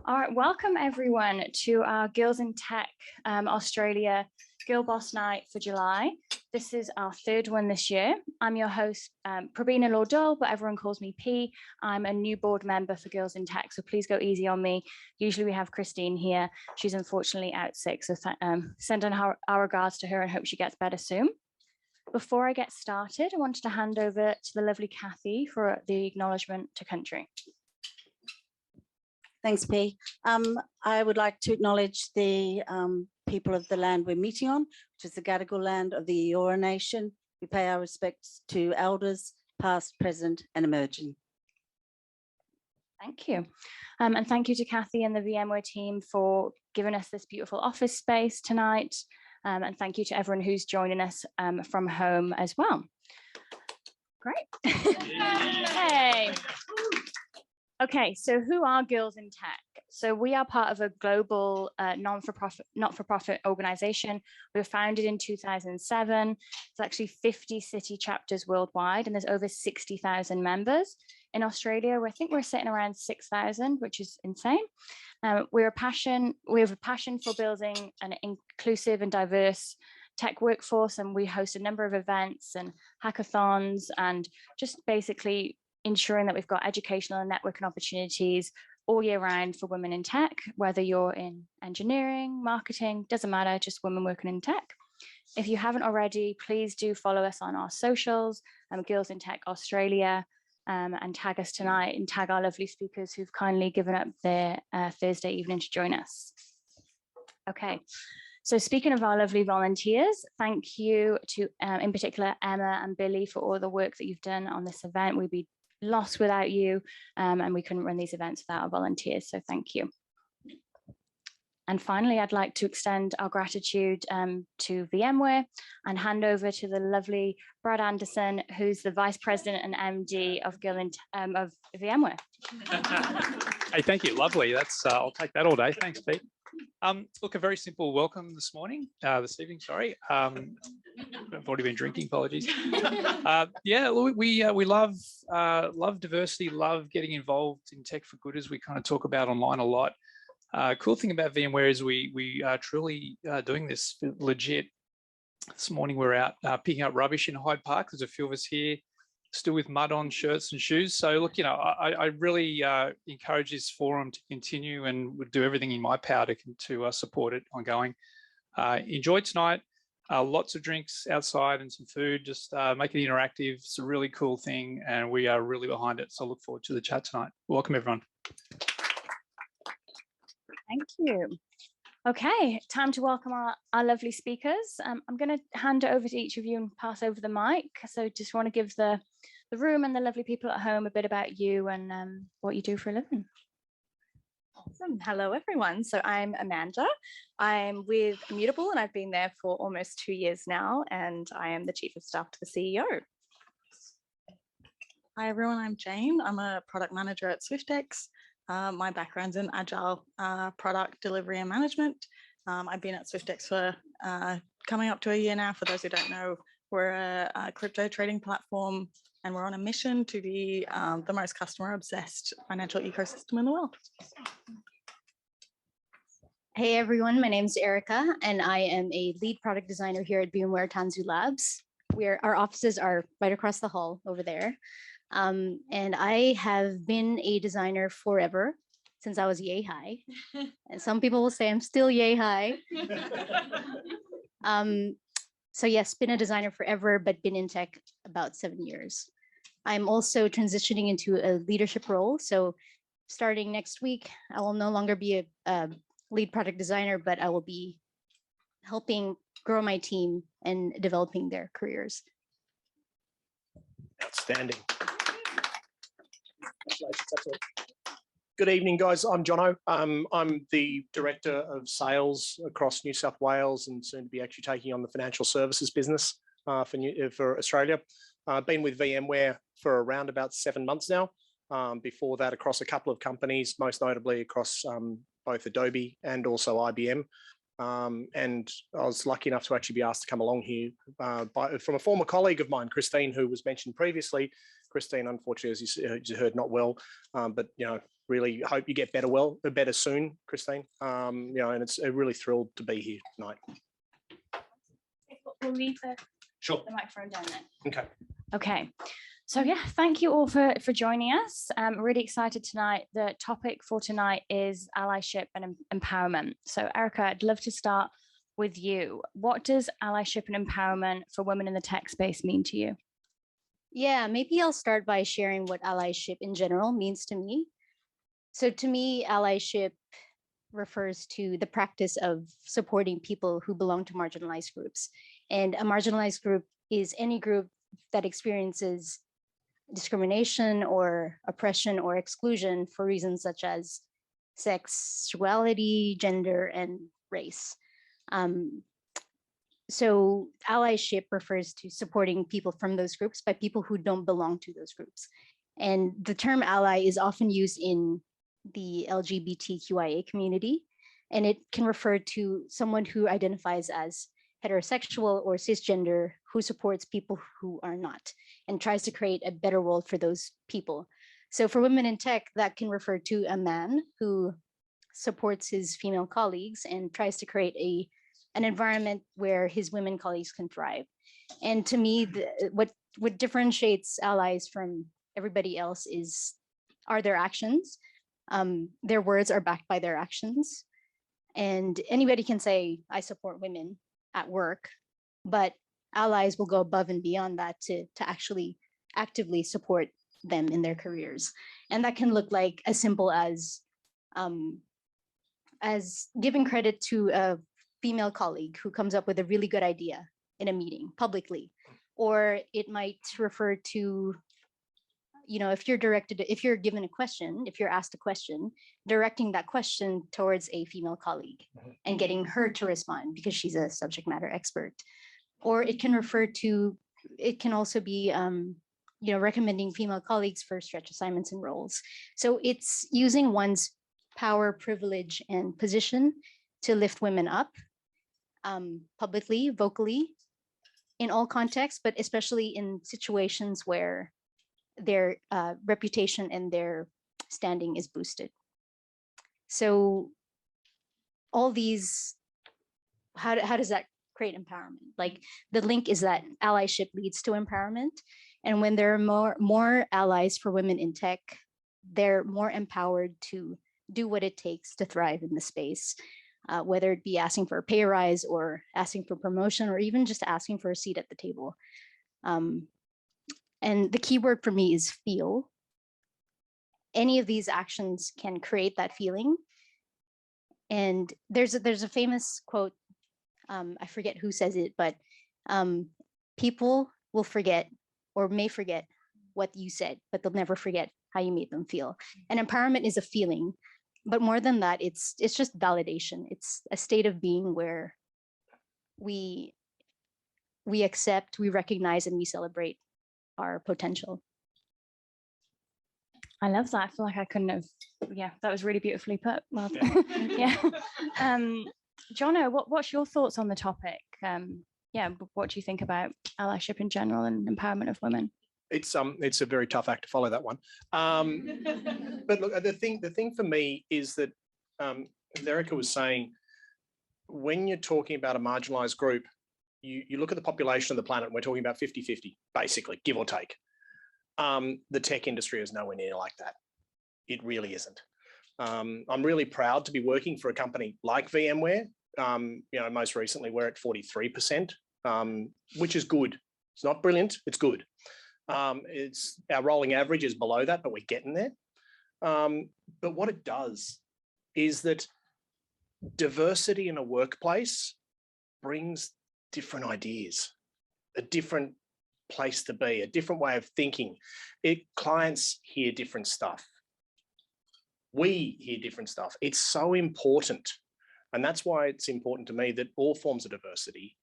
All right, welcome everyone to our Girls in Tech Australia Girl Boss Night for July. This is our third one this year. I'm your host, Prabina Lordell, but everyone calls me P. I'm a new board member for Girls in Tech, so please go easy on me. Usually we have Christine here. She's unfortunately out sick, so send in our regards to her and hope she gets better soon. Before I get started, I wanted to hand over to the lovely Kathy for the acknowledgement to country. Thanks, P. I would like to acknowledge the people of the land we're meeting on, which is the Gadigal land of the Eora Nation. We pay our respects to elders, past, present, and emerging. Thank you. And thank you to Kathy and the VMware team for giving us this beautiful office space tonight. And thank you to everyone who's joining us from home as well. Great. Hey. Okay, so who are Girls in Tech? So we are part of a global not-for-profit organization. We were founded in 2007. It's actually 50 city chapters worldwide, and there's over 60,000 members. In Australia, I think we're sitting around 6,000, which is insane. We have a passion for building an inclusive and diverse tech workforce, and we host a number of events and hackathons, and just basically ensuring that we've got educational and networking opportunities all year round for women in tech, whether you're in engineering, marketing, doesn't matter, just women working in tech. If you haven't already, please do follow us on our socials, Girls in Tech Australia, and tag us tonight and tag our lovely speakers who've kindly given up their Thursday evening to join us. Okay. So speaking of our lovely volunteers, thank you to, in particular, Emma and Billy for all the work that you've done on this event. We'd be lost without you, and we couldn't run these events without our volunteers, so thank you. And finally, I'd like to extend our gratitude to VMware and hand over to the lovely Brad Anderson, who's the Vice President and MD of VMware. Hey, thank you, lovely. That's I'll take that all day. Thanks, Pete. Look, a very simple welcome this evening, sorry. I've already been drinking, apologies. Yeah, we love diversity, love getting involved in tech for good, as we kind of talk about online a lot. Cool thing about VMware is we are truly doing this legit. This morning we're out picking up rubbish in Hyde Park. There's a few of us here still with mud on shirts and shoes. So look, I really encourage this forum to continue, and would do everything in my power to support it ongoing. Enjoy tonight. Lots of drinks outside and some food. Just make it interactive. It's a really cool thing, and we are really behind it. So I look forward to the chat tonight. Welcome, everyone. Thank you. Okay, time to welcome our lovely speakers. I'm going to hand it over to each of you and pass over the mic. So just want to give the room and the lovely people at home a bit about you and what you do for a living. Awesome. Hello, everyone. So I'm Amanda. I'm with Immutable, and I've been there for almost 2 years now, and I am the Chief of Staff to the CEO. Hi, everyone. I'm Jane. I'm a product manager at SwiftX. My background's in agile product delivery and management. I've been at SwiftX for coming up to a year now. For those who don't know, we're a crypto trading platform, and we're on a mission to be the most customer-obsessed financial ecosystem in the world. Hey everyone, my name is Erica, and I am a lead product designer here at VMware Tanzu Labs. Our offices are right across the hall over there. And I have been a designer forever, since I was yay high. And some people will say I'm still yay high. So yes, been a designer forever, but been in tech about 7 years. I'm also transitioning into a leadership role. So starting next week, I will no longer be a lead product designer, but I will be helping grow my team and developing their careers. Outstanding. Good evening, guys. I'm Jono. I'm the Director of Sales across New South Wales, and soon to be actually taking on the financial services business for Australia. I've been with VMware for around about 7 months now. Before that, across a couple of companies, most notably across both Adobe and also IBM. And I was lucky enough to actually be asked to come along here from a former colleague of mine, Christine, who was mentioned previously. Christine, unfortunately, as you heard, not well, but really hope you get better soon, Christine. And it's really thrilled to be here tonight. We'll leave Sure. the microphone down there. Okay. Okay. So yeah, thank you all for joining us. I'm really excited tonight. The topic for tonight is allyship and empowerment. So Erica, I'd love to start with you. What does allyship and empowerment for women in the tech space mean to you? Yeah, maybe I'll start by sharing what allyship in general means to me. So to me, allyship refers to the practice of supporting people who belong to marginalized groups. And a marginalized group is any group that experiences discrimination or oppression or exclusion for reasons such as sexuality, gender, and race. So allyship refers to supporting people from those groups by people who don't belong to those groups. And the term ally is often used in the LGBTQIA community, and it can refer to someone who identifies as heterosexual or cisgender who supports people who are not and tries to create a better world for those people. So for women in tech, that can refer to a man who supports his female colleagues and tries to create an environment where his women colleagues can thrive. And to me, what differentiates allies from everybody else are their actions. Their words are backed by their actions. And anybody can say, I support women at work, but allies will go above and beyond that to actually actively support them in their careers. And that can look like as simple as giving credit to a female colleague who comes up with a really good idea in a meeting publicly, or it might refer to, if you're given a question, if you're asked a question, directing that question towards a female colleague and getting her to respond because she's a subject matter expert. Or it can also be, recommending female colleagues for stretch assignments and roles. So it's using one's power, privilege, and position to lift women up publicly, vocally, in all contexts, but especially in situations where their reputation and their standing is boosted. So all these, how does that create empowerment? Like the link is that allyship leads to empowerment. And when there are more allies for women in tech, they're more empowered to do what it takes to thrive in the space, whether it be asking for a pay rise or asking for promotion, or even just asking for a seat at the table. And the key word for me is feel. Any of these actions can create that feeling. And there's a famous quote, I forget who says it, but people will forget or may forget what you said, but they'll never forget how you made them feel. And empowerment is a feeling, but more than that, it's just validation. It's a state of being where we accept, we recognize, and we celebrate our potential. I love that. I feel like I couldn't have, that was really beautifully put. Well, yeah. Jono, what's your thoughts on the topic? What do you think about allyship in general and empowerment of women? It's a very tough act to follow, that one. But look, the thing for me is that, as Erica was saying, when you're talking about a marginalized group, you look at the population of the planet, and we're talking about 50-50, basically, give or take. The tech industry is nowhere near like that. It really isn't. I'm really proud to be working for a company like VMware. Most recently we're at 43%, which is good. It's not brilliant, it's good. It's our rolling average is below that, but we're getting there. But what it does is that diversity in a workplace brings different ideas, a different place to be, a different way of thinking. Clients hear different stuff. We hear different stuff. It's so important. And that's why it's important to me that all forms of diversity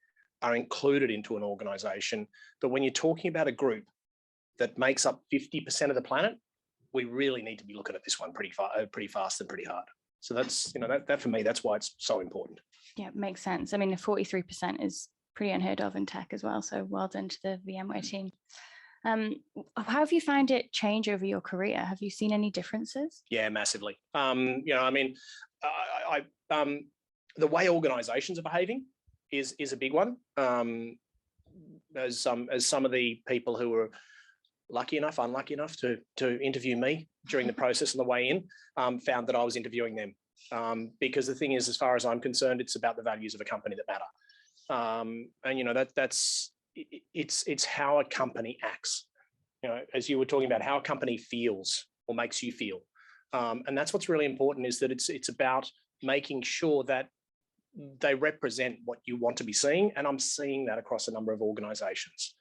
are included into an organization. But when you're talking about a group that makes up 50% of the planet, we really need to be looking at this one pretty fast and pretty hard. So that's, that for me, that's why it's so important. Yeah, it makes sense. I mean, 43% is pretty unheard of in tech as well. So well done to the VMware team. How have you found it change over your career? Have you seen any differences? Yeah, massively. I mean, the way organisations are behaving is a big one. As some of the people who were lucky enough, unlucky enough to interview me during the process on the way in, found that I was interviewing them. Because the thing is, as far as I'm concerned, it's about the values of a company that matter. And it's how a company acts. As you were talking about, how a company feels or makes you feel. And that's what's really important, is that it's about making sure that they represent what you want to be seeing. And I'm seeing that across a number of organizations.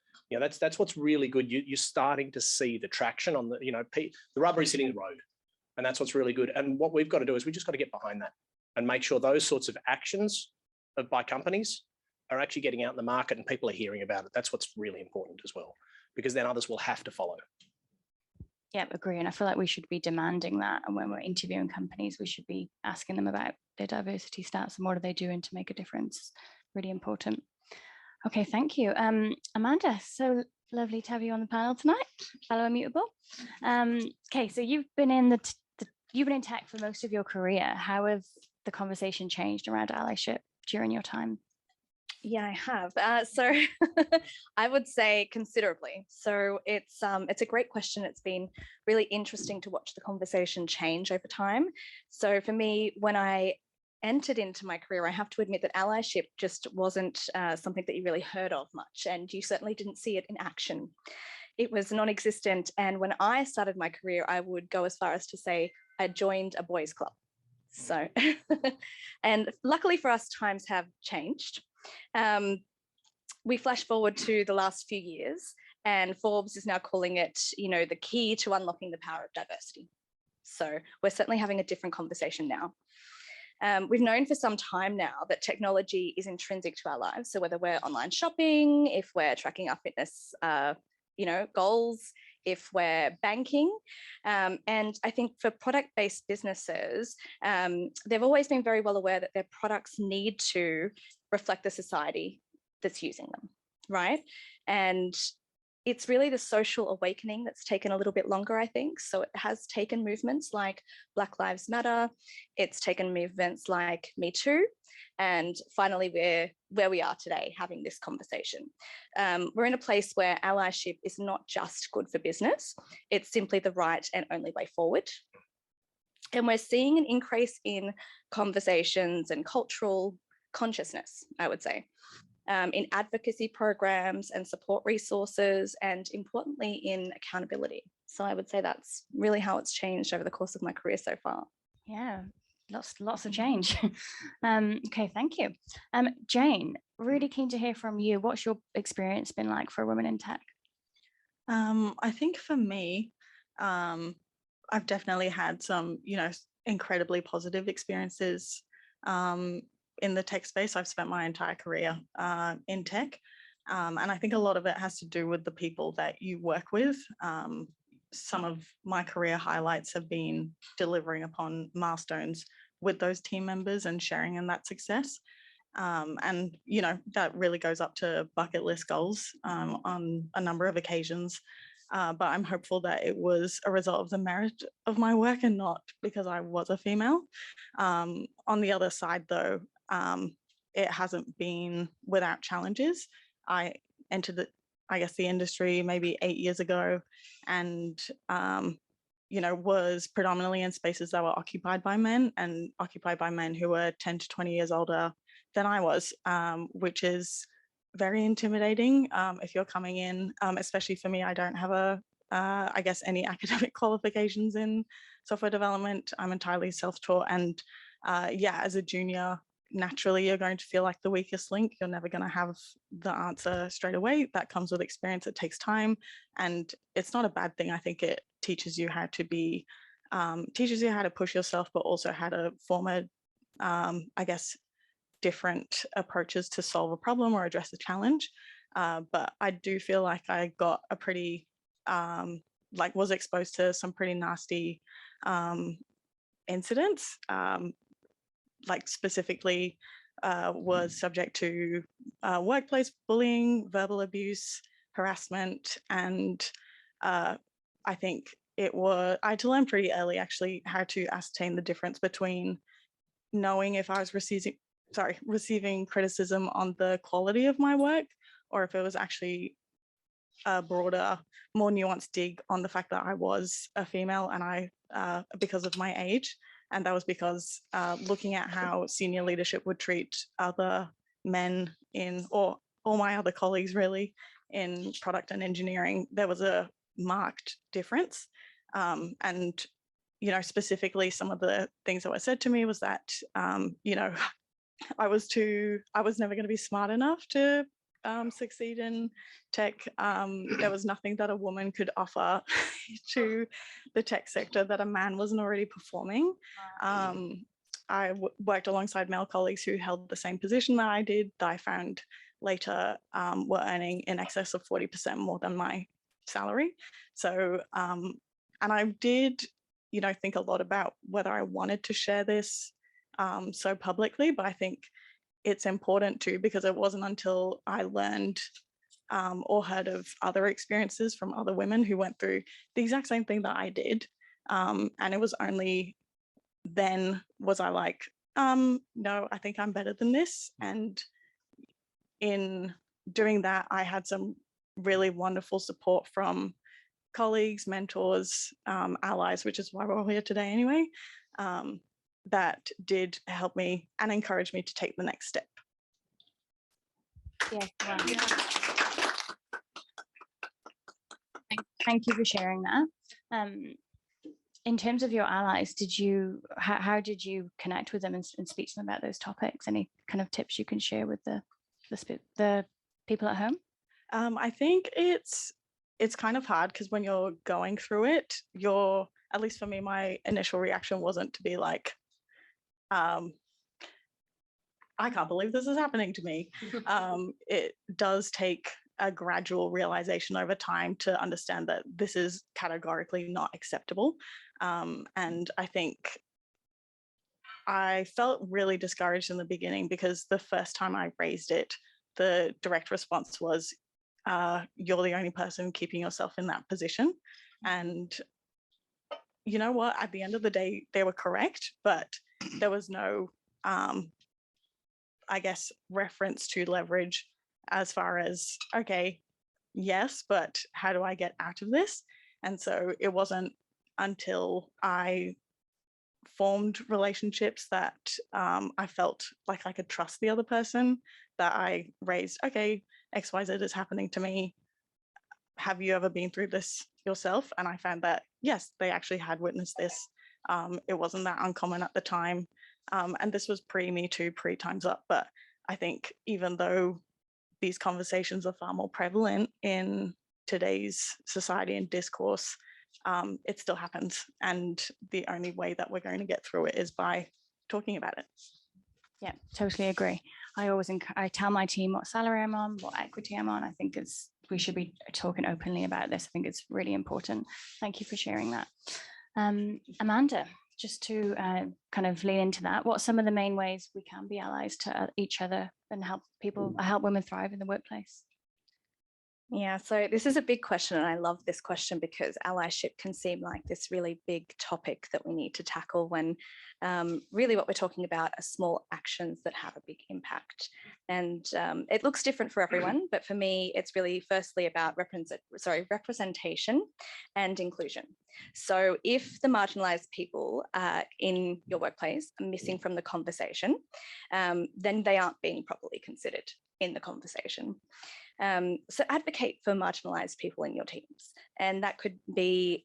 That's what's really good. You're starting to see the traction on the rubber is hitting the road. And that's what's really good. And what we've got to do is we just got to get behind that and make sure those sorts of actions by companies are actually getting out in the market and people are hearing about it. That's what's really important as well, because then others will have to follow. Yeah, agree. And I feel like we should be demanding that. And when we're interviewing companies, we should be asking them about their diversity stats and what are they doing to make a difference. Really important. Okay, thank you. Amanda, so lovely to have you on the panel tonight, fellow Immutable. Okay, so you've been in you've been in tech for most of your career. How have the conversation changed around allyship during your time? Yeah, I have. So I would say considerably. So it's a great question. It's been really interesting to watch the conversation change over time. So for me, when I entered into my career, I have to admit that allyship just wasn't something that you really heard of much, and you certainly didn't see it in action. It was non-existent. And when I started my career, I would go as far as to say I joined a boys' club. So, and luckily for us, times have changed. We flash forward to the last few years, and Forbes is now calling it, the key to unlocking the power of diversity. So we're certainly having a different conversation now. We've known for some time now that technology is intrinsic to our lives. So whether we're online shopping, if we're tracking our fitness, goals, if we're banking. And I think for product-based businesses, they've always been very well aware that their products need to reflect the society that's using them, right? And it's really the social awakening that's taken a little bit longer, I think. So it has taken movements like Black Lives Matter. It's taken movements like Me Too. And finally, we're where we are today, having this conversation. We're in a place where allyship is not just good for business. It's simply the right and only way forward. And we're seeing an increase in conversations and cultural consciousness, I would say, in advocacy programs and support resources, and importantly, in accountability. So I would say that's really how it's changed over the course of my career so far. Yeah, lots of change. Okay, thank you. Jane, really keen to hear from you. What's your experience been like for women in tech? I think for me, I've definitely had some, incredibly positive experiences in the tech space. I've spent my entire career in tech. And I think a lot of it has to do with the people that you work with. Some of my career highlights have been delivering upon milestones with those team members and sharing in that success. And, that really goes up to bucket list goals on a number of occasions. But I'm hopeful that it was a result of the merit of my work and not because I was a female. On the other side, though, it hasn't been without challenges. I entered the industry maybe 8 years ago, and was predominantly in spaces that were occupied by men who were 10 to 20 years older than I was, which is very intimidating if you're coming in, especially for me. I don't have any academic qualifications in software development. I'm entirely self-taught, and as a junior, naturally you're going to feel like the weakest link. You're never going to have the answer straight away. That comes with experience. It takes time, and it's not a bad thing. I think it teaches you how to be, teaches you how to push yourself, but also how to form different approaches to solve a problem or address a challenge. But I do feel like I got a pretty, was exposed to some pretty nasty incidents, specifically was subject to workplace bullying, verbal abuse, harassment, and I think I had to learn pretty early actually how to ascertain the difference between knowing if I was receiving criticism on the quality of my work, or if it was actually a broader, more nuanced dig on the fact that I was a female and because of my age. And that was because looking at how senior leadership would treat other men or all my other colleagues really in product and engineering, there was a marked difference. And specifically some of the things that were said to me was that, I was never going to be smart enough to succeed in tech. There was nothing that a woman could offer to the tech sector that a man wasn't already performing. I worked alongside male colleagues who held the same position that I did, that I found later were earning in excess of 40% more than my salary. So, and I did, think a lot about whether I wanted to share this so publicly, but I think it's important too, because it wasn't until I learned or heard of other experiences from other women who went through the exact same thing that I did. And it was only then was I like, no, I think I'm better than this. And in doing that, I had some really wonderful support from colleagues, mentors, allies, which is why we're all here today anyway, that did help me and encourage me to take the next step. Yeah, wow. Thank you for sharing that. In terms of your allies, how did you connect with them and speak to them about those topics? Any kind of tips you can share with the people at home? I think it's kind of hard because when you're going through it, at least for me, my initial reaction wasn't to be like, I can't believe this is happening to me. It does take a gradual realization over time to understand that this is categorically not acceptable. And I think I felt really discouraged in the beginning because the first time I raised it, the direct response was, you're the only person keeping yourself in that position. And you know what, at the end of the day, they were correct, but there was no, I guess, reference to leverage as far as, okay, yes, but how do I get out of this? And so it wasn't until I formed relationships that I felt like I could trust the other person that I raised, okay, XYZ is happening to me. Have you ever been through this yourself? And I found that, yes, they actually had witnessed this. It wasn't that uncommon at the time. And this was pre-Me Too, pre-Time's Up. But I think even though these conversations are far more prevalent in today's society and discourse, it still happens. And the only way that we're going to get through it is by talking about it. Yeah, totally agree. I tell my team what salary I'm on, what equity I'm on. I think we should be talking openly about this. I think it's really important. Thank you for sharing that. Amanda, just to kind of lean into that, what are some of the main ways we can be allies to each other and help women thrive in the workplace? Yeah, so this is a big question, and I love this question because allyship can seem like this really big topic that we need to tackle when really what we're talking about are small actions that have a big impact. And it looks different for everyone, but for me, it's really firstly about representation and inclusion. So if the marginalized people in your workplace are missing from the conversation, then they aren't being properly considered in the conversation. So advocate for marginalized people in your teams. And that could be,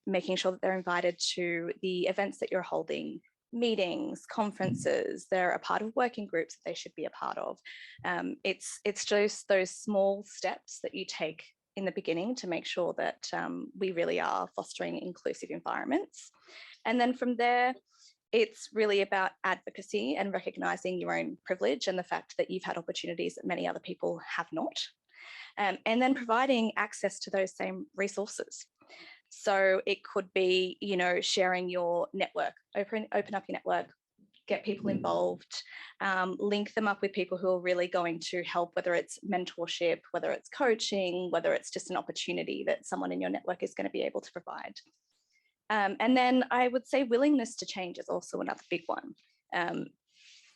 making sure that they're invited to the events that you're holding, meetings, conferences, they're a part of working groups that they should be a part of. It's just those small steps that you take in the beginning to make sure that we really are fostering inclusive environments. And then from there, it's really about advocacy and recognizing your own privilege and the fact that you've had opportunities that many other people have not. And then providing access to those same resources. So it could be, sharing your network, open up your network, get people involved, link them up with people who are really going to help, whether it's mentorship, whether it's coaching, whether it's just an opportunity that someone in your network is going to be able to provide. And then I would say willingness to change is also another big one.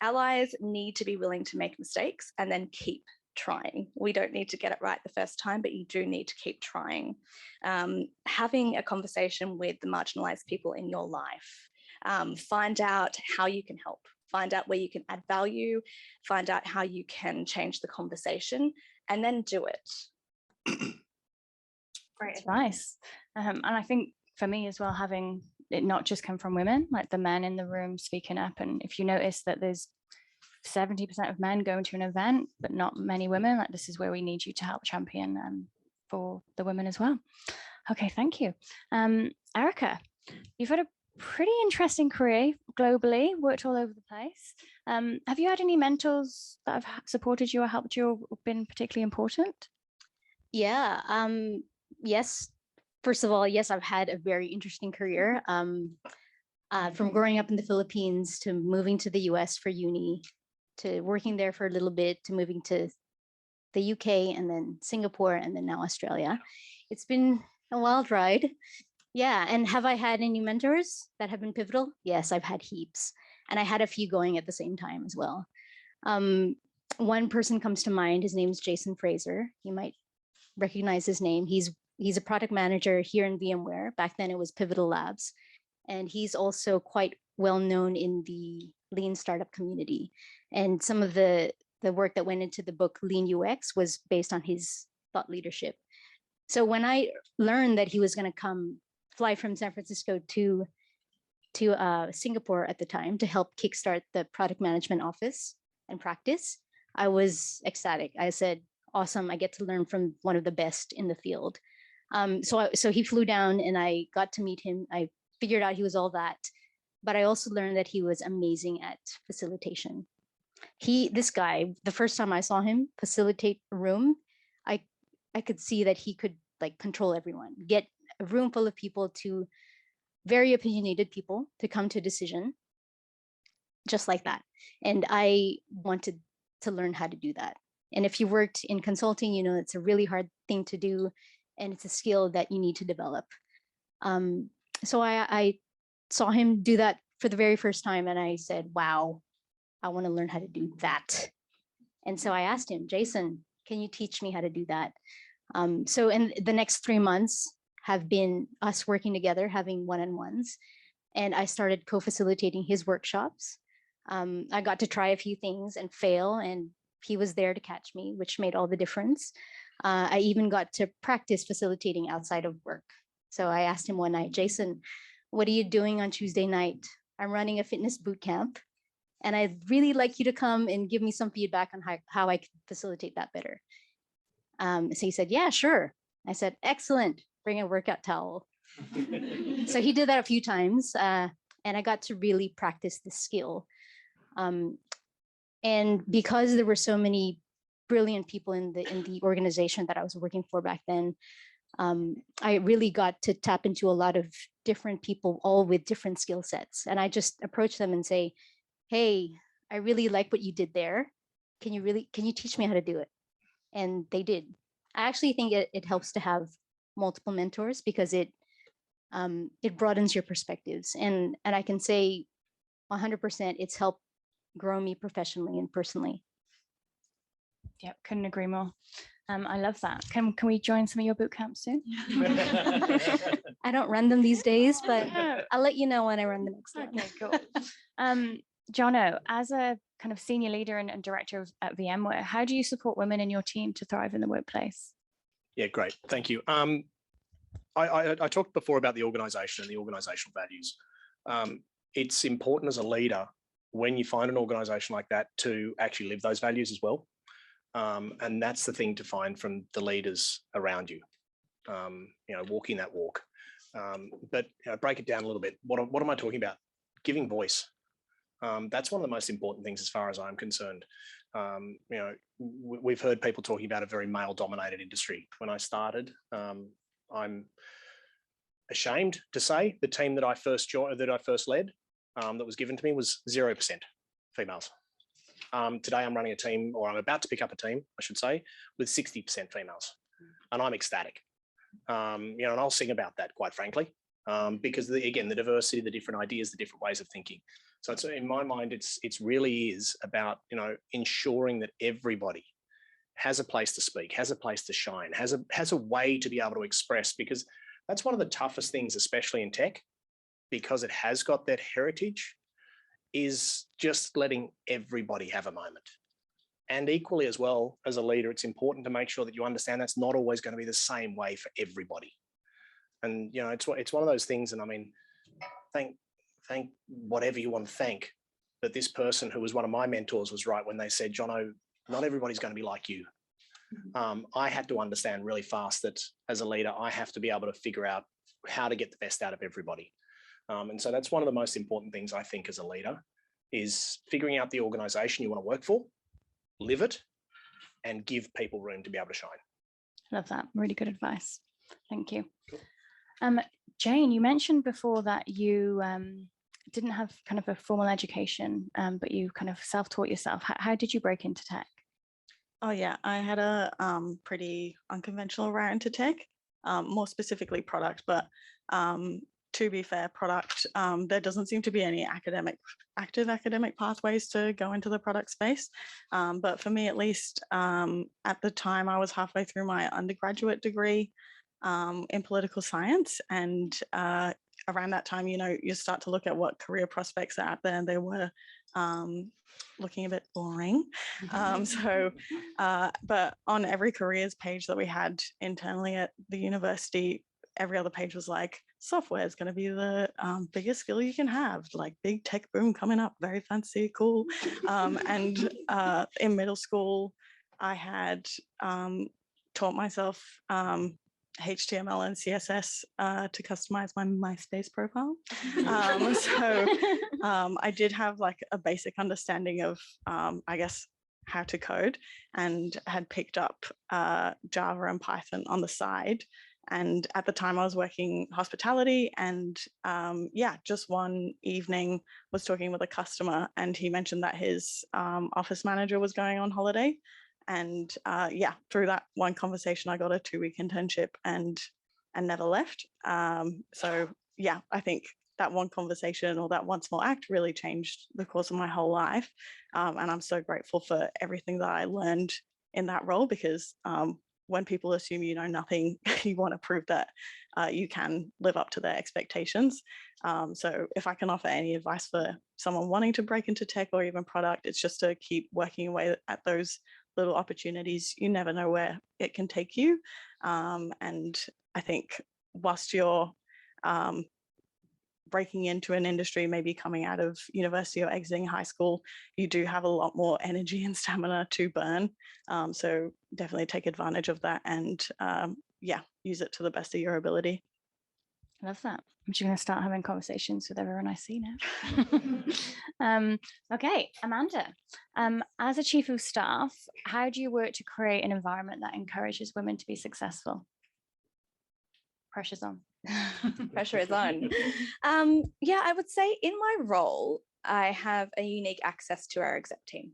Allies need to be willing to make mistakes and then keep trying. We don't need to get it right the first time, but you do need to keep trying. Having a conversation with the marginalized people in your life, find out how you can help, find out where you can add value, find out how you can change the conversation, and then do it. Great advice. And I think for me as well, having it not just come from women, like the men in the room speaking up. And if you notice that there's 70% of men going to an event, but not many women, like this is where we need you to help champion for the women as well. Okay, thank you. Erica, you've had a pretty interesting career globally, worked all over the place. Have you had any mentors that have supported you or helped you or been particularly important? Yeah, yes. First of all, yes, I've had a very interesting career. From growing up in the Philippines to moving to the US for uni, to working there for a little bit, to moving to the UK and then Singapore and then now Australia. It's been a wild ride. Yeah, and have I had any mentors that have been pivotal? Yes, I've had heaps. And I had a few going at the same time as well. One person comes to mind, his name is Jason Fraser. You might recognize his name. He's a product manager here in VMware. Back then it was Pivotal Labs. And he's also quite well known in the Lean startup community. And some of the work that went into the book Lean UX was based on his thought leadership. So when I learned that he was going to fly from San Francisco to Singapore at the time to help kickstart the product management office and practice, I was ecstatic. I said, awesome, I get to learn from one of the best in the field. So he flew down and I got to meet him. I figured out he was all that, but I also learned that he was amazing at facilitation. This guy, the first time I saw him facilitate a room, I could see that he could like control everyone, get a room full of people, to very opinionated people, to come to a decision just like that. And I wanted to learn how to do that. And if you worked in consulting, you know, it's a really hard thing to do, and it's a skill that you need to develop. So I saw him do that for the very first time, and I said, wow, I want to learn how to do that. And so I asked him, Jason, can you teach me how to do that? So in the next 3 months have been us working together, having one-on-ones, and I started co-facilitating his workshops. I got to try a few things and fail, and he was there to catch me, which made all the difference. I even got to practice facilitating outside of work. So I asked him one night, Jason, what are you doing on Tuesday night? I'm running a fitness boot camp, and I'd really like you to come and give me some feedback on how I can facilitate that better. So he said, yeah, sure. I said, excellent, bring a workout towel. So he did that a few times, and I got to really practice the skill. And because there were so many brilliant people in the organization that I was working for back then, I really got to tap into a lot of different people, all with different skill sets. And I just approach them and say, hey, I really like what you did there. Can you teach me how to do it? And they did. I actually think it helps to have multiple mentors, because it broadens your perspectives. And I can say 100% it's helped grow me professionally and personally. Yep, couldn't agree more. I love that. Can we join some of your boot camps soon? I don't run them these days, but I'll let you know when I run the next one. Okay, cool. Jono, as a kind of senior leader and director at VMware, how do you support women in your team to thrive in the workplace? Yeah, great. Thank you. I talked before about the organization and the organizational values. It's important as a leader, when you find an organization like that, to actually live those values as well. And that's the thing to find from the leaders around you, walking that walk. But break it down a little bit. What am I talking about? Giving voice. That's one of the most important things as far as I'm concerned. We've heard people talking about a very male-dominated industry. When I started, I'm ashamed to say the team that I first led that was given to me was 0% females. Today I'm running a team, or I'm about to pick up a team, I should say, with 60% females, and I'm ecstatic. And I'll sing about that, quite frankly, because again, the diversity, the different ideas, the different ways of thinking. So it's, in my mind, it's really is about, ensuring that everybody has a place to speak, has a place to shine, has a way to be able to express, because that's one of the toughest things, especially in tech, because it has got that heritage, is just letting everybody have a moment. And equally as well, as a leader, it's important to make sure that you understand that's not always going to be the same way for everybody. And, it's one of those things, and I mean, thank whatever you want to thank, that this person who was one of my mentors was right when they said, Jono, not everybody's going to be like you. I had to understand really fast that as a leader, I have to be able to figure out how to get the best out of everybody. And so that's one of the most important things, I think, as a leader, is figuring out the organization you want to work for, live it, and give people room to be able to shine. Love that. Really good advice. Thank you. Cool. Jane, you mentioned before that you didn't have kind of a formal education, but you kind of self-taught yourself. How did you break into tech? Oh yeah, I had a pretty unconventional route into tech, more specifically product, but to be fair, product, there doesn't seem to be any active academic pathways to go into the product space. But for me, at least, at the time, I was halfway through my undergraduate degree in political science. And around that time, you start to look at what career prospects are out there, and they were looking a bit boring. But on every careers page that we had internally at the university, every other page was like, software is going to be the biggest skill you can have, like big tech boom coming up, very fancy, cool. And in middle school, I had taught myself HTML and CSS to customize my MySpace profile. I did have like a basic understanding of, I guess, how to code, and had picked up Java and Python on the side. And at the time I was working hospitality, and just one evening was talking with a customer, and he mentioned that his office manager was going on holiday. And through that one conversation, I got a 2-week internship and never left. I think that one conversation, or that one small act, really changed the course of my whole life. And I'm so grateful for everything that I learned in that role, because when people assume you know nothing, you want to prove that you can live up to their expectations. So if I can offer any advice for someone wanting to break into tech or even product, it's just to keep working away at those little opportunities. You never know where it can take you. And I think whilst you're breaking into an industry, maybe coming out of university or exiting high school, you do have a lot more energy and stamina to burn. So definitely take advantage of that, and use it to the best of your ability. I love that. I'm just going to start having conversations with everyone I see now. Okay, Amanda, as a chief of staff, how do you work to create an environment that encourages women to be successful? Pressure's on. Pressure is on. I would say in my role, I have a unique access to our exec team.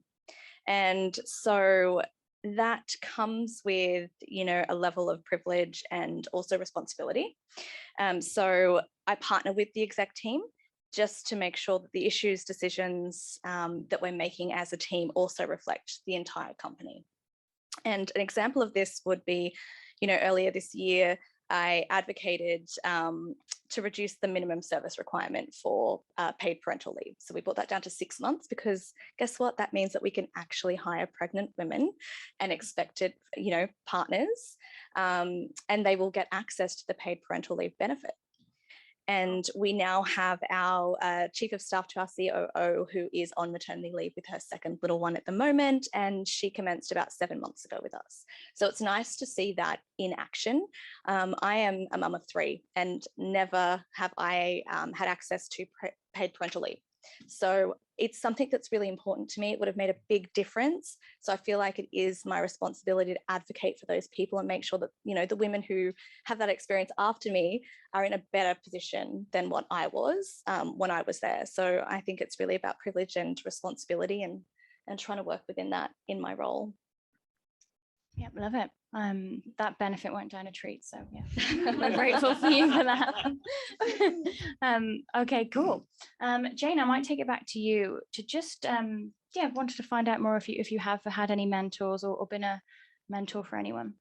And so that comes with, a level of privilege and also responsibility. So I partner with the exec team just to make sure that the issues, decisions that we're making as a team also reflect the entire company. And an example of this would be, earlier this year, I advocated to reduce the minimum service requirement for paid parental leave. So we brought that down to 6 months, because guess what? That means that we can actually hire pregnant women and expected, partners, and they will get access to the paid parental leave benefit. And we now have our chief of staff to our COO, who is on maternity leave with her second little one at the moment, and she commenced about 7 months ago with us. So it's nice to see that in action. I am a mum of 3, and never have I had access to paid parental leave. So it's something that's really important to me. It would have made a big difference. So I feel like it is my responsibility to advocate for those people and make sure that, you know, the women who have that experience after me are in a better position than what I was when I was there. So I think it's really about privilege and responsibility and trying to work within that in my role. Yeah, love it. That benefit went down a treat. So yeah, we're grateful for you for that. Okay, cool. Jane, I might take it back to you to just wanted to find out more if you have had any mentors or been a mentor for anyone.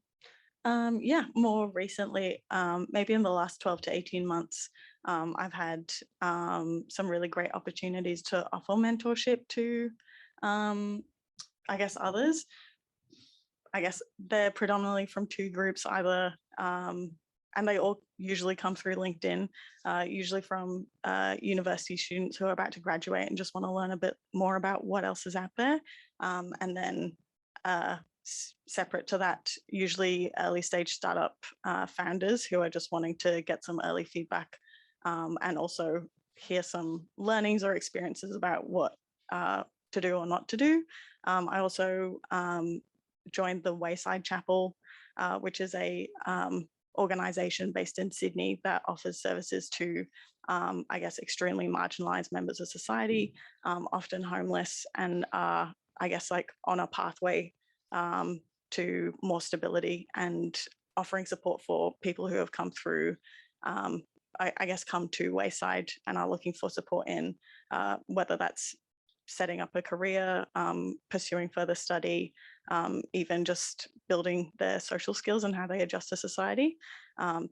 Yeah, more recently, maybe in the last 12 to 18 months, I've had some really great opportunities to offer mentorship to, I guess, others. I guess they're predominantly from two groups, either, and they all usually come through LinkedIn, usually from university students who are about to graduate and just want to learn a bit more about what else is out there. And then separate to that, usually early stage startup founders who are just wanting to get some early feedback and also hear some learnings or experiences about what to do or not to do. I also joined the Wayside Chapel, which is a organization based in Sydney that offers services to, I guess, extremely marginalized members of society, often homeless, and I guess like on a pathway to more stability and offering support for people who have come through, I guess, come to Wayside and are looking for support in whether that's setting up a career, pursuing further study, even just building their social skills and how they adjust to society.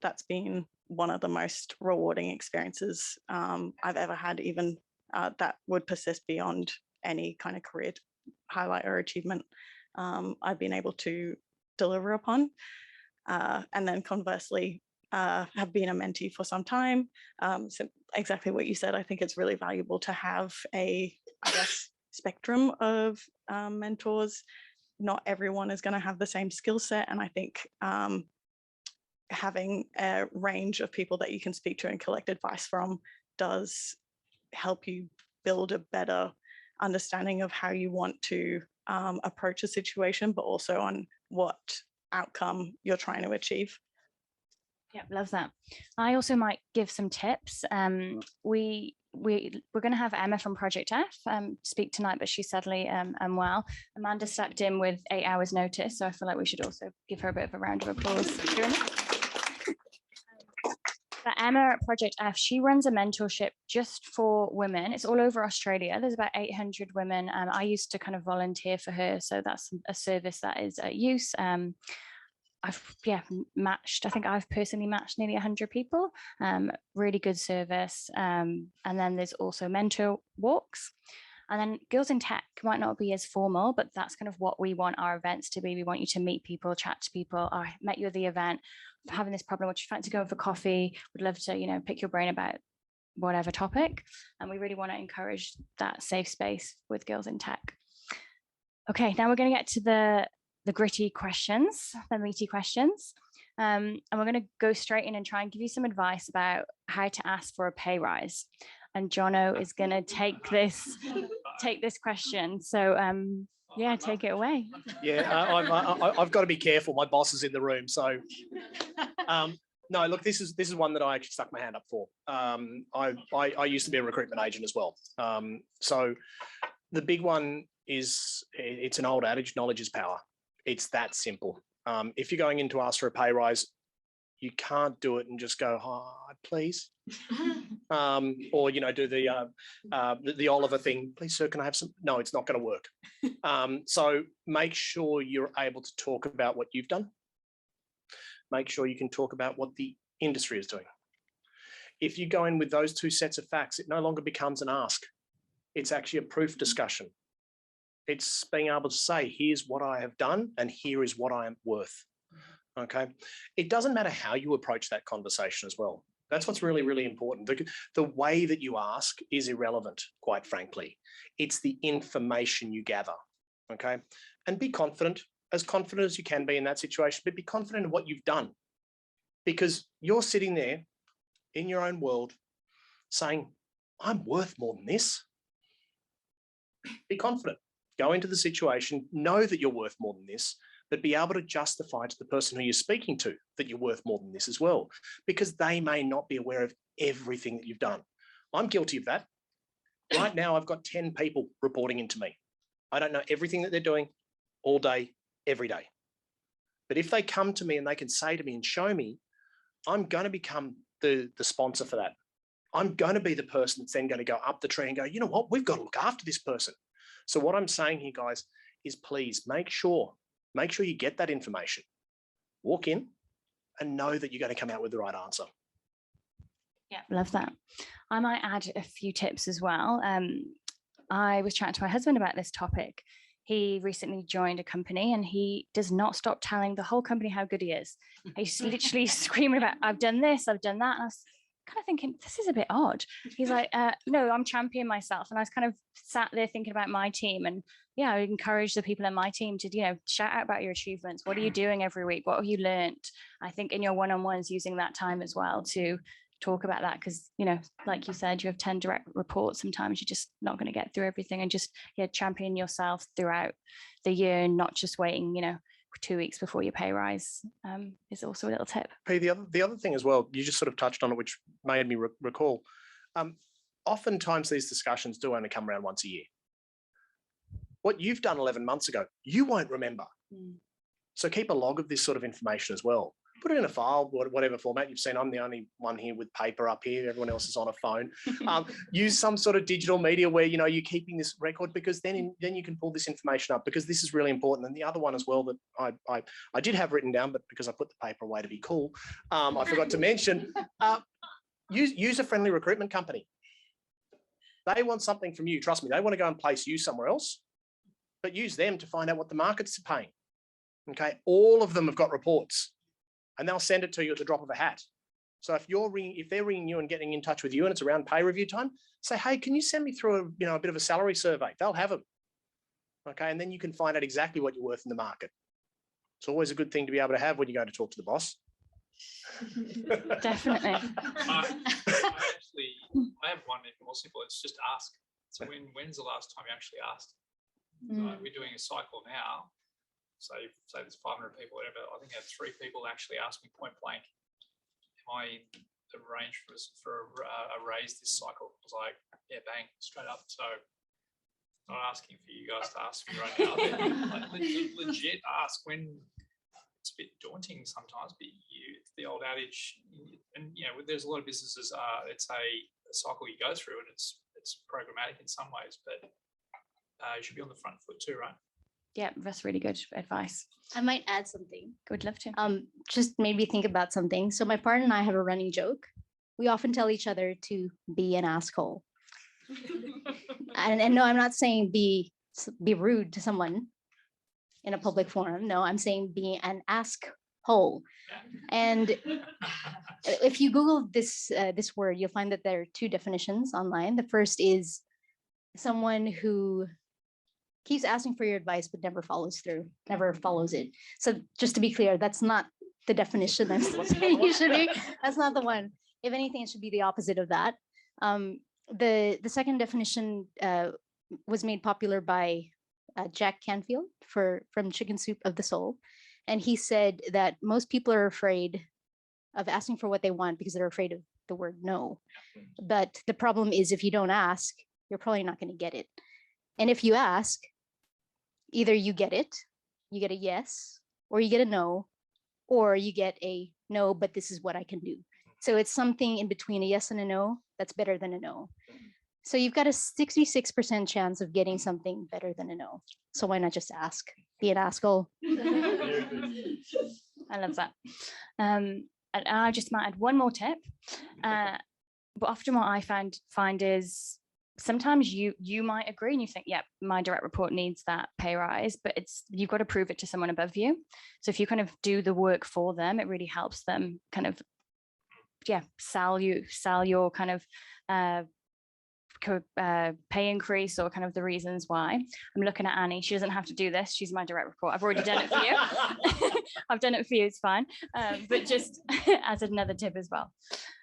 That's been one of the most rewarding experiences I've ever had, even that would persist beyond any kind of career highlight or achievement I've been able to deliver upon. And then conversely, have been a mentee for some time. So exactly what you said, I think it's really valuable to have a, I guess, spectrum of mentors. Not everyone is going to have the same skill set. And I think having a range of people that you can speak to and collect advice from does help you build a better understanding of how you want to approach a situation, but also on what outcome you're trying to achieve. Yeah, love that. I also might give some tips. We're going to have Emma from Project F speak tonight, but she's sadly unwell. Amanda stepped in with 8 hours notice, so I feel like we should also give her a bit of a round of applause. But Emma at Project F, she runs a mentorship just for women. It's all over Australia. There's about 800 women. I used to kind of volunteer for her, so that's a service that is at use. I've personally matched nearly 100 people, really good service. And then there's also mentor walks. And then Girls in Tech might not be as formal, but that's kind of what we want our events to be. We want you to meet people, chat to people. I met you at the event, having this problem, would you fancy going for coffee? Would love to, pick your brain about whatever topic. And we really want to encourage that safe space with Girls in Tech. Okay, now we're going to get to the gritty questions, the meaty questions. And we're going to go straight in and try and give you some advice about how to ask for a pay rise. And Jono is going to take this question. So take it away. Yeah, I've got to be careful. My boss is in the room, so no. Look, this is one that I actually stuck my hand up for. I used to be a recruitment agent as well. So the big one is, it's an old adage: knowledge is power. It's that simple. If you're going in to ask for a pay rise, you can't do it and just go, "Hi, please," or do the Oliver thing. "Please, sir, can I have some?" No, it's not going to work. So make sure you're able to talk about what you've done. Make sure you can talk about what the industry is doing. If you go in with those two sets of facts, it no longer becomes an ask. It's actually a proof discussion. It's being able to say, here's what I have done and here is what I am worth. Okay. It doesn't matter how you approach that conversation as well. That's what's really, really important. The way that you ask is irrelevant, quite frankly. It's the information you gather. Okay. And be confident as you can be in that situation, but be confident in what you've done, because you're sitting there in your own world saying, I'm worth more than this. Be confident. Go into the situation, know that you're worth more than this, but be able to justify to the person who you're speaking to that you're worth more than this as well, because they may not be aware of everything that you've done. I'm guilty of that. Right now, I've got 10 people reporting into me. I don't know everything that they're doing all day, every day. But if they come to me and they can say to me and show me, I'm going to become the sponsor for that. I'm going to be the person that's then going to go up the tree and go, you know what, we've got to look after this person. So what I'm saying here, guys, is please make sure you get that information. Walk in and know that you're going to come out with the right answer. Yeah, love that. I might add a few tips as well. I was chatting to my husband about this topic. He recently joined a company and he does not stop telling the whole company how good he is. He's literally screaming about, I've done this, I've done that. And I was kind of thinking, this is a bit odd. He's like, no, I'm championing myself. And I was kind of sat there thinking about my team. And yeah, I would encourage the people in my team to, you know, shout out about your achievements. What are you doing every week? What have you learned? I think in your one-on-ones, using that time as well to talk about that, because, you know, like you said, you have 10 direct reports. Sometimes you're just not going to get through everything, and just champion yourself throughout the year and not just waiting, you know, 2 weeks before your pay rise is also a little tip. P, the other thing as well, you just sort of touched on it, which made me recall. Oftentimes these discussions do only come around once a year. What you've done 11 months ago, you won't remember. So keep a log of this sort of information as well. Put it in a file, whatever format. You've seen I'm the only one here with paper up here. Everyone else is on a phone. Use some sort of digital media where, you know, you're keeping this record, because then you can pull this information up, because this is really important. And the other one as well that I did have written down, but because I put the paper away to be cool, I forgot to mention, user-friendly recruitment company. They want something from you. Trust me, they want to go and place you somewhere else, but use them to find out what the market's paying. Okay, all of them have got reports, and they'll send it to you at the drop of a hat. So if they're ringing you and getting in touch with you and it's around pay review time, say, hey, can you send me through a bit of a salary survey? They'll have them. Okay, and then you can find out exactly what you're worth in the market. It's always a good thing to be able to have when you go to talk to the boss. Definitely. I have one even more simple. It's just ask. So when's the last time you actually asked? So we're doing a cycle now. Say there's 500 people, whatever. I think I had 3 people actually ask me point blank, am I arranged for a raise this cycle? I was like, yeah, bang, straight up. So not asking for you guys to ask me right now, but like, legit ask when. It's a bit daunting sometimes, but it's the old adage, and you know, there's a lot of businesses. It's a cycle you go through, and it's programmatic in some ways, but you should be on the front foot too, right? Yeah, that's really good advice. I might add something. Would love to. Just made me think about something. So my partner and I have a running joke. We often tell each other to be an asshole. and no, I'm not saying be rude to someone in a public forum. No, I'm saying be an asshole. And if you Google this word, you'll find that there are 2 definitions online. The first is someone who keeps asking for your advice but never follows through, never follows it. So just to be clear, that's not the definition I'm saying you should be. That's not the one. If anything, it should be the opposite of that. The second definition was made popular by Jack Canfield from Chicken Soup of the Soul. And he said that most people are afraid of asking for what they want because they're afraid of the word no. But the problem is, if you don't ask, you're probably not going to get it. And if you ask, either you get it, you get a yes, or you get a no, or you get a no, but this is what I can do. So it's something in between a yes and a no that's better than a no. So you've got a 66% chance of getting something better than a no. So why not just ask? Be an asshole. I love that. And I just might add one more tip. But often what I find is sometimes you might agree and you think, yeah, my direct report needs that pay rise, but you've got to prove it to someone above you. So if you kind of do the work for them, it really helps them kind of, sell your kind of pay increase or kind of the reasons why. I'm looking at Annie. She doesn't have to do this. She's my direct report. I've already done it for you. I've done it for you. It's fine. But just as another tip as well.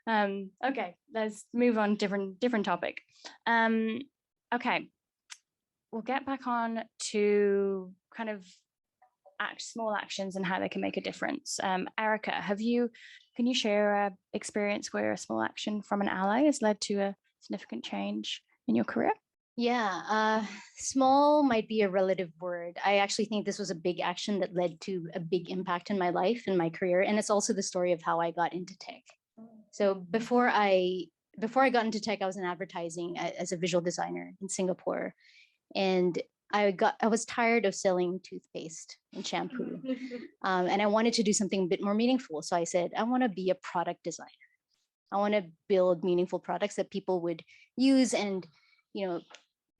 Okay, let's move on. Different topic. Okay. we'll get back on to kind of small actions and how they can make a difference. Erica, can you share an experience where a small action from an ally has led to a significant change in your career? Yeah, small might be a relative word. I actually think this was a big action that led to a big impact in my life and my career. And it's also the story of how I got into tech. So before I got into tech, I was in advertising as a visual designer in Singapore. And I was tired of selling toothpaste and shampoo. And I wanted to do something a bit more meaningful. So I said, I want to be a product designer. I want to build meaningful products that people would use and,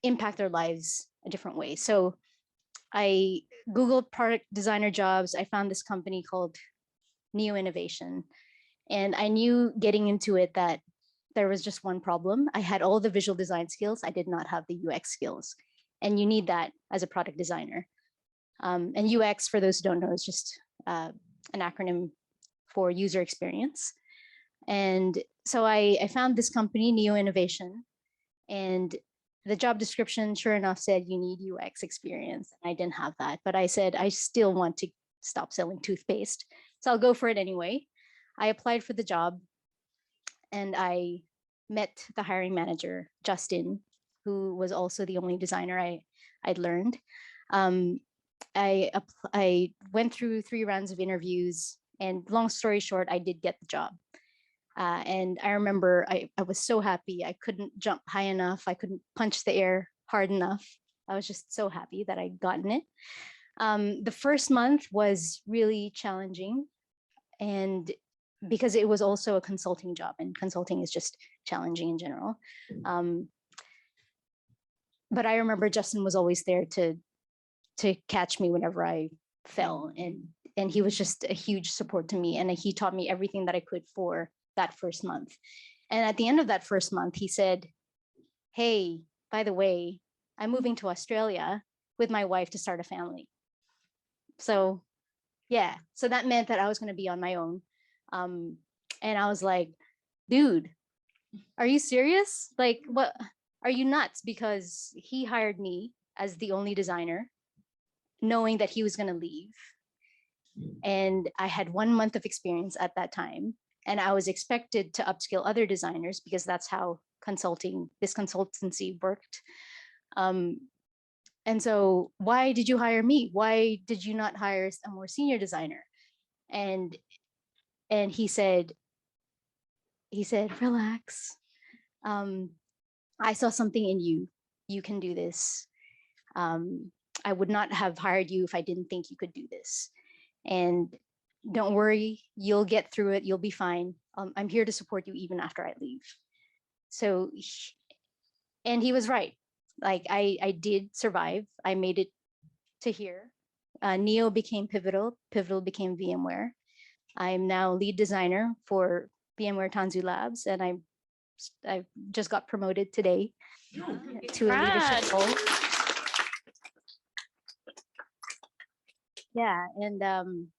impact their lives a different way. So I Googled product designer jobs. I found this company called Neo Innovation. And I knew getting into it that there was just one problem. I had all the visual design skills. I did not have the UX skills. And you need that as a product designer. And UX, for those who don't know, is just an acronym for user experience. And so I found this company, Neo Innovation, and the job description, sure enough, said you need UX experience. And I didn't have that, but I said, I still want to stop selling toothpaste. So I'll go for it anyway. I applied for the job and I met the hiring manager, Justin, who was also the only designer I'd learned. I went through 3 rounds of interviews, and long story short, I did get the job. And I remember I was so happy. I couldn't jump high enough. I couldn't punch the air hard enough. I was just so happy that I'd gotten it. The first month was really challenging, and because it was also a consulting job, and consulting is just challenging in general. But I remember Justin was always there to catch me whenever I fell, and he was just a huge support to me, and he taught me everything that I could for that first month. And at the end of that first month, he said, hey, by the way, I'm moving to Australia with my wife to start a family. So yeah, so that meant that I was going to be on my own. And I was like, dude, are you serious? Like, what, are you nuts? Because he hired me as the only designer, knowing that he was going to leave. And I had 1 month of experience at that time. And I was expected to upskill other designers because that's how this consultancy worked. And so why did you hire me? Why did you not hire a more senior designer? And he said, relax. I saw something in you. You can do this. I would not have hired you if I didn't think you could do this. And don't worry, you'll get through it. You'll be fine. I'm here to support you even after I leave. So, and he was right. Like I did survive. I made it to here. Neo became Pivotal. Pivotal became VMware. I'm now lead designer for VMware Tanzu Labs, and I just got promoted today to a leadership role. Yeah, and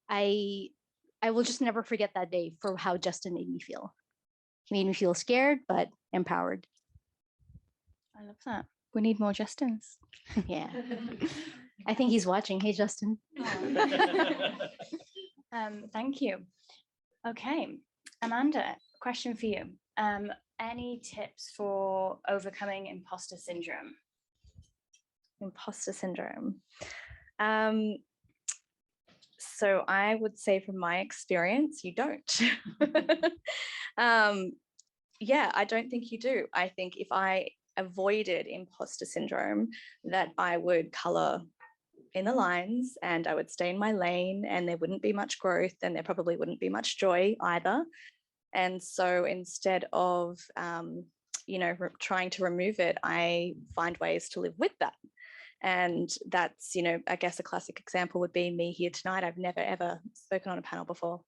I will just never forget that day for how Justin made me feel. He made me feel scared, but empowered. I love that. We need more Justins. Yeah. I think he's watching. Hey, Justin. Thank you. Okay, Amanda, question for you. Any tips for overcoming imposter syndrome? Imposter syndrome. So I would say from my experience, you don't. Yeah, I don't think you do. I think if I avoided imposter syndrome, that I would color in the lines and I would stay in my lane, and there wouldn't be much growth, and there probably wouldn't be much joy either. And so instead of, trying to remove it, I find ways to live with that. And that's, I guess a classic example would be me here tonight. I've never, ever spoken on a panel before.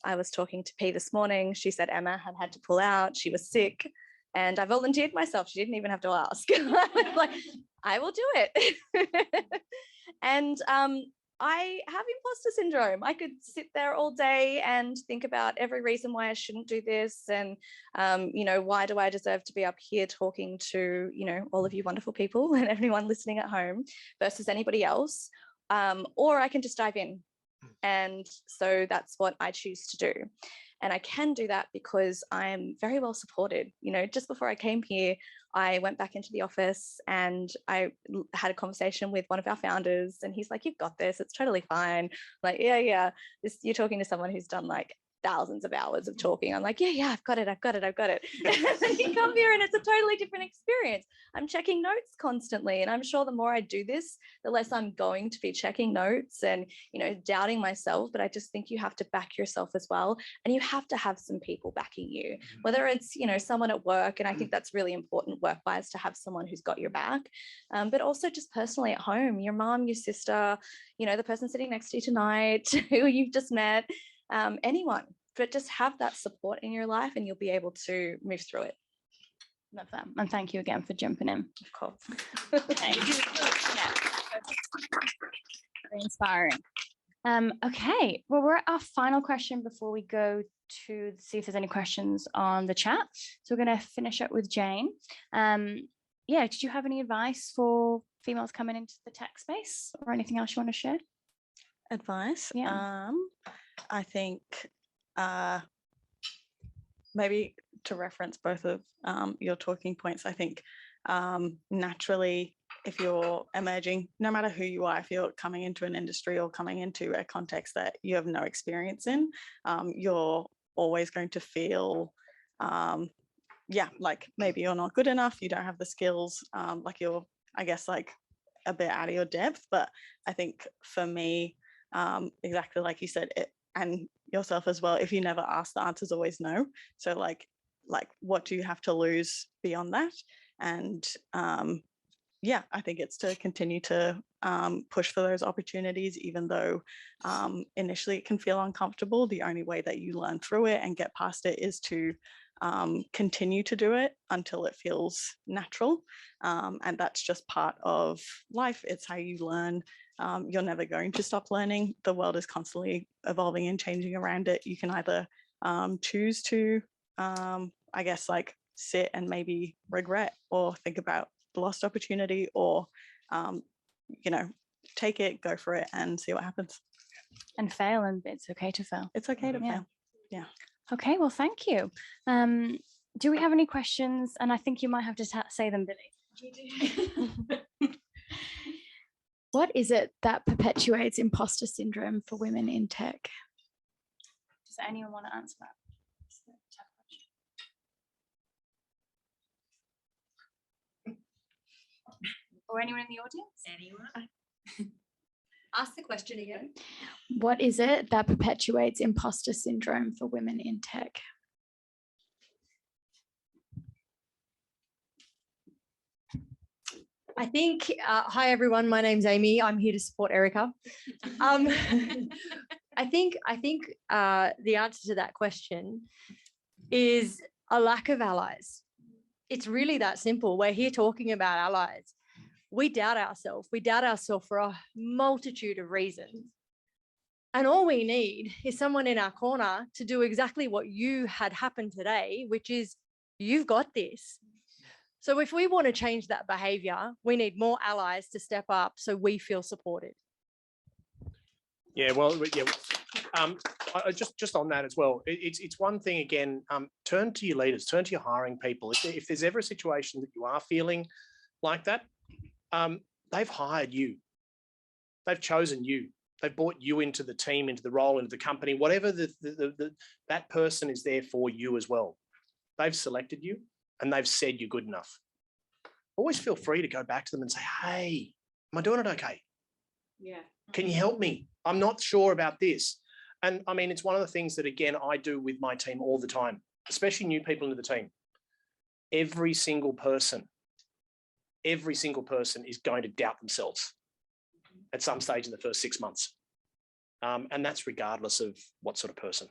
I was talking to P this morning. She said Emma had to pull out. She was sick. And I volunteered myself. She didn't even have to ask. Like, I will do it. And I have imposter syndrome. I could sit there all day and think about every reason why I shouldn't do this. And, you know, why do I deserve to be up here talking to, you know, all of you wonderful people and everyone listening at home versus anybody else? Or I can just dive in. And so that's what I choose to do. And I can do that because I am very well supported. You know, just before I came here, I went back into the office and I had a conversation with one of our founders, and he's like, "You've got this, it's totally fine." I'm like, yeah. You're talking to someone who's done like thousands of hours of talking. I'm like, yeah, I've got it. And then you come here and it's a totally different experience. I'm checking notes constantly. And I'm sure the more I do this, the less I'm going to be checking notes and, you know, doubting myself. But I just think you have to back yourself as well. And you have to have some people backing you, whether it's, you know, someone at work. And I think that's really important work-wise, to have someone who's got your back, but also just personally at home, your mom, your sister, you know, the person sitting next to you tonight who you've just met, anyone, but just have that support in your life and you'll be able to move through it. Love that. And thank you again for jumping in. Of course. Yeah. Very inspiring. Okay, well, we're at our final question before we go to see if there's any questions on the chat. So we're going to finish up with Jane. Yeah, did you have any advice for females coming into the tech space or anything else you want to share? Advice? Yeah. I think maybe to reference both of your talking points, I think naturally, if you're emerging, no matter who you are, if you're coming into an industry or coming into a context that you have no experience in, you're always going to feel, like maybe you're not good enough, you don't have the skills, like you're, I guess, like a bit out of your depth. But I think for me, exactly like you said, and yourself as well, if you never ask, the answer's always no. So like what do you have to lose beyond that? And yeah, I think it's to continue to push for those opportunities, even though initially it can feel uncomfortable. The only way that you learn through it and get past it is to continue to do it until it feels natural. And that's just part of life. It's how you learn. You're never going to stop learning. The world is constantly evolving and changing around it. You can either choose to, I guess, like sit and maybe regret or think about the lost opportunity, or, you know, take it, go for it and see what happens. And fail, and it's okay to fail. It's okay to fail. Yeah. Okay, well, thank you. Do we have any questions? And I think you might have to say them, Billy. What is it that perpetuates imposter syndrome for women in tech? Does anyone want to answer that? Or anyone in the audience? Anyone? Ask the question again. What is it that perpetuates imposter syndrome for women in tech? I think, hi everyone, my name's Amy. I'm here to support Erica. I think the answer to that question is a lack of allies. It's really that simple. We're here talking about allies. We doubt ourselves. We doubt ourselves for a multitude of reasons. And all we need is someone in our corner to do exactly what you had happen today, which is you've got this. So if we want to change that behavior, we need more allies to step up so we feel supported. Yeah, well, yeah. Just on that as well, it's one thing, again, turn to your leaders, turn to your hiring people. If there's ever a situation that you are feeling like that, they've hired you. They've chosen you. They've brought you into the team, into the role, into the company, whatever that person is there for you as well. They've selected you and they've said you're good enough. Always feel free to go back to them and say, hey, am I doing it okay? Yeah. Can you help me? I'm not sure about this. And I mean, it's one of the things that, again, I do with my team all the time, especially new people into the team. Every single person is going to doubt themselves at some stage in the first 6 months. And that's regardless of what sort of person.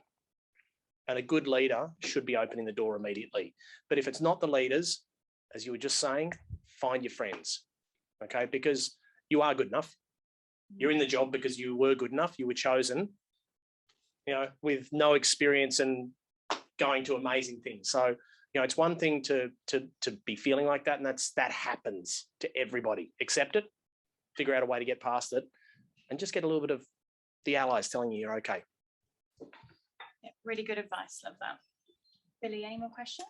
And a good leader should be opening the door immediately. But if it's not the leaders, as you were just saying, find your friends, okay? Because you are good enough. You're in the job because you were good enough, you were chosen, you know, with no experience and going to amazing things. So, you know, it's one thing to be feeling like that, and that happens to everybody. Accept it, figure out a way to get past it, and just get a little bit of the allies telling you you're okay. Yeah, really good advice. Love that. Billy, any more questions?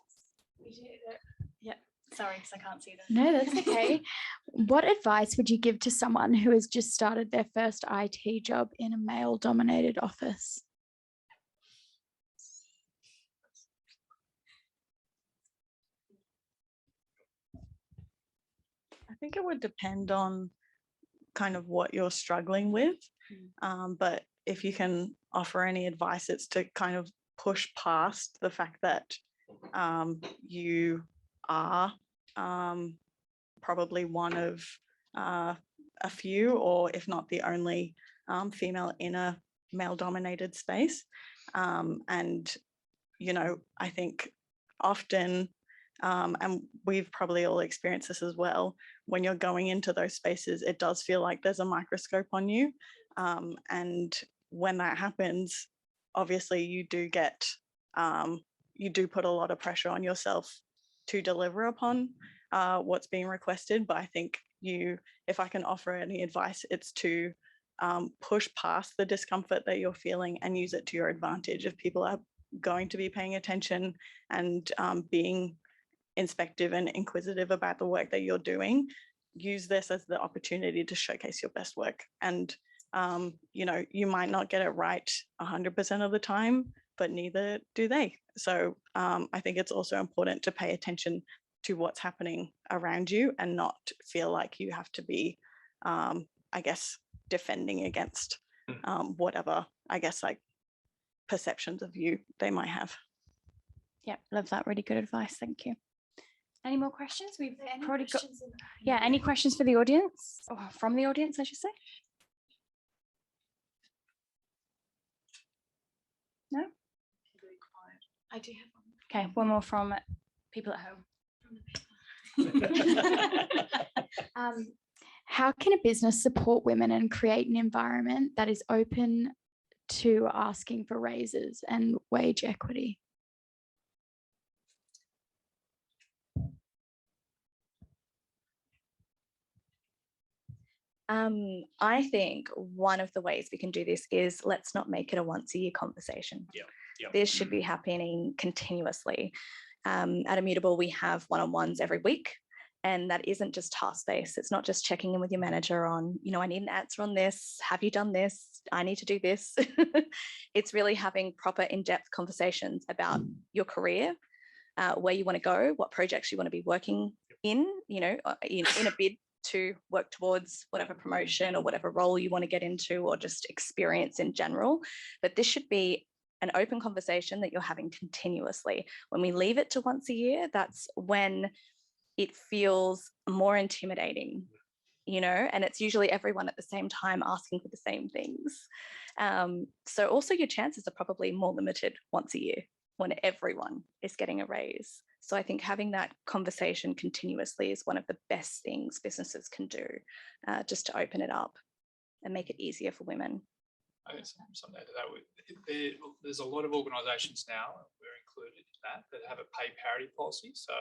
Yeah. Sorry, because I can't see them. No, that's okay. What advice would you give to someone who has just started their first IT job in a male-dominated office? I think it would depend on kind of what you're struggling with. But if you can offer any advice, it's to kind of push past the fact that you are probably one of a few, or if not the only female in a male-dominated space. And, you know, I think often, and we've probably all experienced this as well, when you're going into those spaces, it does feel like there's a microscope on you. And when that happens, obviously you do get, you do put a lot of pressure on yourself to deliver upon what's being requested. But I think if I can offer any advice, it's to push past the discomfort that you're feeling and use it to your advantage. If people are going to be paying attention and being inspective and inquisitive about the work that you're doing, use this as the opportunity to showcase your best work. And you know, you might not get it right 100% of the time, but neither do they. So I think it's also important to pay attention to what's happening around you and not feel like you have to be, I guess, defending against whatever, I guess, like perceptions of you they might have. Yeah, love that. Really good advice. Thank you. Any more questions? We've Any probably got. questions in the- Yeah, any questions for the audience, or from the audience, I should say? No? I do have one. Okay, one more from people at home. How can a business support women and create an environment that is open to asking for raises and wage equity? I think one of the ways we can do this is let's not make it a once-a-year conversation. Yep. This should be happening continuously. At Immutable, we have one-on-ones every week, and that isn't just task-based. It's not just checking in with your manager on, you know, I need an answer on this. Have you done this? I need to do this. It's really having proper in-depth conversations about your career, where you want to go, what projects you want to be working in, you know, in a bid to work towards whatever promotion or whatever role you want to get into, or just experience in general. But this should be an open conversation that you're having continuously. When we leave it to once a year, that's when it feels more intimidating, you know, and it's usually everyone at the same time asking for the same things. So also your chances are probably more limited once a year when everyone is getting a raise. So I think having that conversation continuously is one of the best things businesses can do, just to open it up and make it easier for women. I guess something to that. There's a lot of organisations now, we're included in that have a pay parity policy. So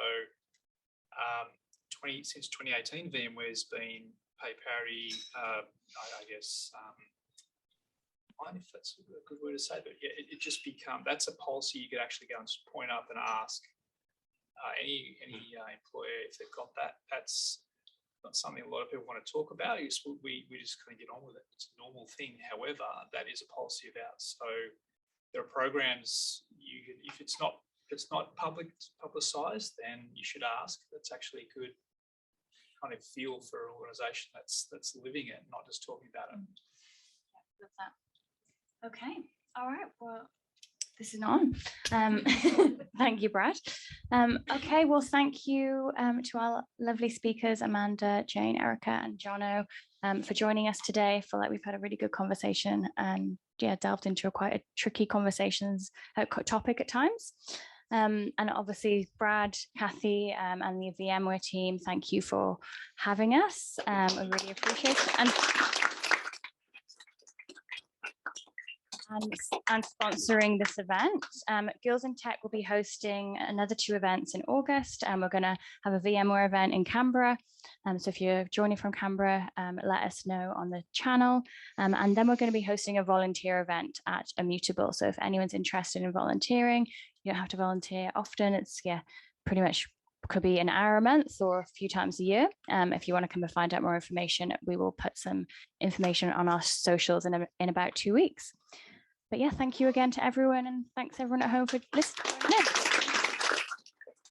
since 2018, VMware's been pay parity, I guess, if that's a good word to say, but yeah, it just that's a policy you could actually go and point up and ask any employer if they've got that. That's not something a lot of people want to talk about. We just kind of get on with it. It's a normal thing. However, that is a policy of ours. So there are programs if it's not publicised, then you should ask. That's actually a good kind of feel for an organisation that's living it, not just talking about it. Yeah, love that. Okay. All right. Well, this is on. Thank you, Brad. Okay. Well, thank you to our lovely speakers, Amanda, Jane, Erica, and Jono, for joining us today. I feel like we've had a really good conversation and delved into quite a tricky topic at times. And obviously, Brad, Kathy, and the VMware team, thank you for having us. I really appreciate it. and sponsoring this event. Girls in Tech will be hosting another 2 events in August, and we're going to have a VMware event in Canberra. So if you're joining from Canberra, let us know on the channel. And then we're going to be hosting a volunteer event at Immutable. So if anyone's interested in volunteering, you don't have to volunteer often. It's pretty much could be an hour a month or a few times a year. If you want to come and find out more information, we will put some information on our socials in about 2 weeks. But yeah, thank you again to everyone, and thanks everyone at home for listening.